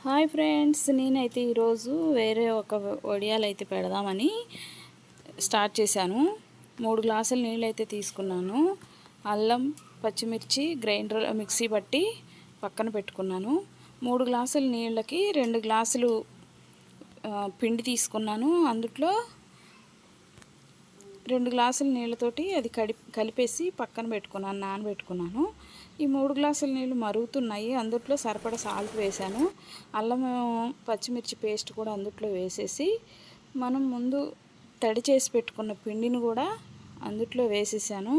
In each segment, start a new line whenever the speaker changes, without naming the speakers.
Hi friends, నేనైతే ఈరోజు వేరే ఒక వడియాలు అయితే పెడదామని స్టార్ట్ చేశాను. 3 గ్లాసుల నీళ్ళు అయితే తీసుకున్నాను. అల్లం, పచ్చిమిర్చి గ్రైండర్ మిక్సీ పట్టి పక్కన పెట్టుకున్నాను. 3 గ్లాసుల నీళ్ళకి 2 గ్లాసులు పిండి తీసుకున్నాను. అందులో 2 గ్లాసుల నీళ్ళతోటి అది కలిపేసి పక్కన పెట్టుకున్నాను, నానబెట్టుకున్నాను. ఈ 3 గ్లాసుల నీళ్ళు మరుగుతున్నాయి. అందులో సరిపడా సాల్ట్ వేసాను. అల్లం పచ్చిమిర్చి పేస్ట్ కూడా అందులో వేసేసి మనం ముందు తడి చేసి పెట్టుకున్న పిండిని కూడా అందులో వేసేసాను.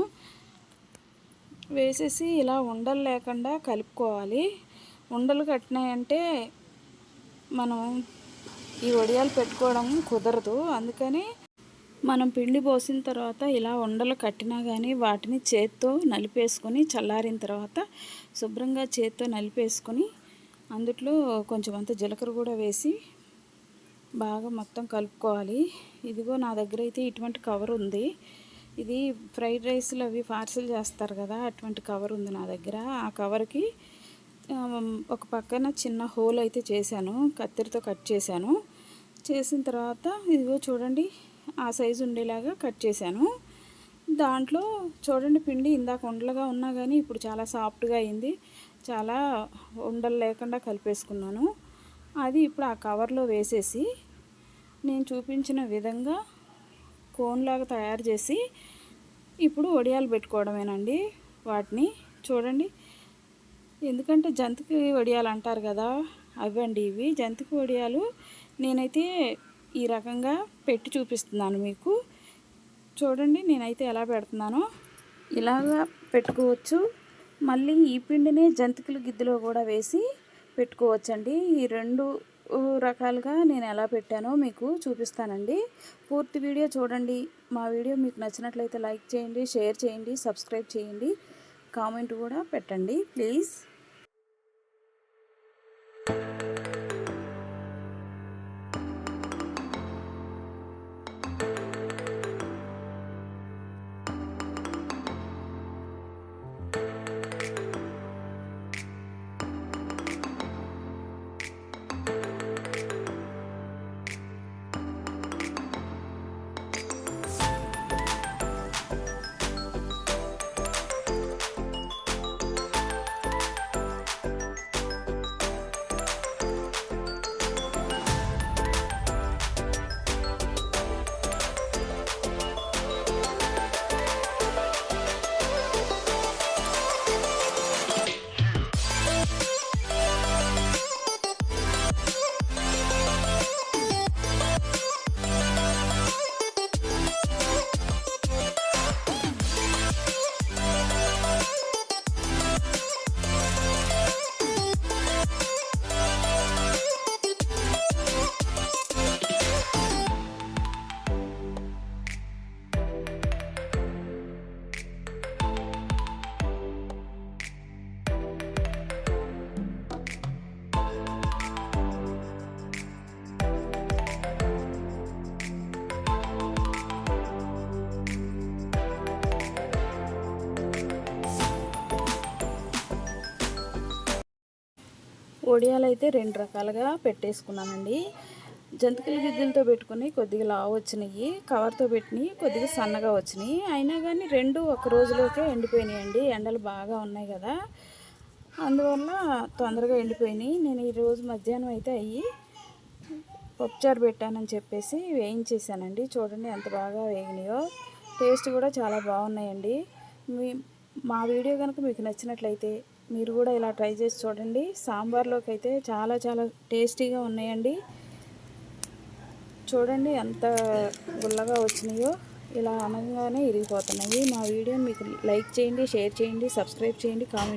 వేసేసి ఇలా ఉండలు లేకుండా కలుపుకోవాలి. ఉండలు కట్టినాయంటే మనం ఈ వడియాలు పెట్టుకోవడం కుదరదు. అందుకని మనం పిండి పోసిన తర్వాత ఇలా ఉండలు కట్టినా కానీ వాటిని చేత్తో నలిపేసుకొని చల్లారిన తర్వాత శుభ్రంగా చేత్తో నలిపేసుకొని అందులో కొంచెం అంత జీలకర్ర కూడా వేసి బాగా మొత్తం కలుపుకోవాలి. ఇదిగో నా దగ్గర అయితే ఇటువంటి కవర్ ఉంది. ఇది ఫ్రైడ్ రైస్లు అవి పార్సల్ చేస్తారు కదా, అటువంటి కవర్ ఉంది నా దగ్గర. ఆ కవర్కి ఒక పక్కన చిన్న హోల్ అయితే చేశాను, కత్తెరతో కట్ చేశాను. చేసిన తర్వాత ఇదిగో చూడండి, ఆ సైజు ఉండేలాగా కట్ చేశాను. దాంట్లో చూడండి, పిండి ఇందాక ఉండలుగా ఉన్నా కానీ ఇప్పుడు చాలా సాఫ్ట్గా అయింది. చాలా ఉండలు లేకుండా కలిపేసుకున్నాను. అది ఇప్పుడు ఆ కవర్లో వేసేసి నేను చూపించిన విధంగా కోన్లాగా తయారు చేసి ఇప్పుడు వడియాలు పెట్టుకోవడమేనండి. వాటిని చూడండి, ఎందుకంటే జంతికి వడియాలు అంటారు కదా, అవండి ఇవి జంతికి వడియాలు. నేనైతే ఈ రకంగా పెట్టి చూపిస్తున్నాను మీకు. చూడండి నేనైతే ఎలా పెడుతున్నానో. ఇలాగా పెట్టుకోవచ్చు. మళ్ళీ ఈ పిండిని జంతికల గిద్దెలో కూడా వేసి పెట్టుకోవచ్చండి. ఈ 2 రకాలుగా నేను ఎలా పెట్టానో మీకు చూపిస్తానండి. పూర్తి వీడియో చూడండి. మా వీడియో మీకు నచ్చినట్లయితే లైక్ చేయండి, షేర్ చేయండి, సబ్స్క్రైబ్ చేయండి, కామెంట్ కూడా పెట్టండి ప్లీజ్. వడియాలు అయితే 2 రకాలుగా పెట్టేసుకున్నానండి. జంతికల గిద్దెలతో పెట్టుకుని కొద్దిగా లావు వచ్చినాయి, కవర్తో పెట్టినవి కొద్దిగా సన్నగా వచ్చినాయి. అయినా కానీ 2 ఒక రోజులోకే ఎండిపోయినాయండి. ఎండలు బాగా ఉన్నాయి కదా, అందువల్ల తొందరగా ఎండిపోయినాయి. నేను ఈరోజు మధ్యాహ్నం అయితే పప్పుచారు పెట్టానని చెప్పేసి వేయించేసానండి. చూడండి ఎంత బాగా వేగినాయో. టేస్ట్ కూడా చాలా బాగున్నాయండి. మా వీడియో కనుక మీకు నచ్చినట్లయితే మీరు కూడా ఇలా ట్రై చేసి చూడండి. సాంబార్లోకి అయితే చాలా చాలా టేస్టీగా ఉన్నాయండి. చూడండి ఎంత గుల్లగా వచ్చినాయో, ఇలా అనగానే ఇరిగిపోతున్నాయి. మా వీడియోని మీకు లైక్ చేయండి, షేర్ చేయండి, సబ్స్క్రైబ్ చేయండి, కామెంట్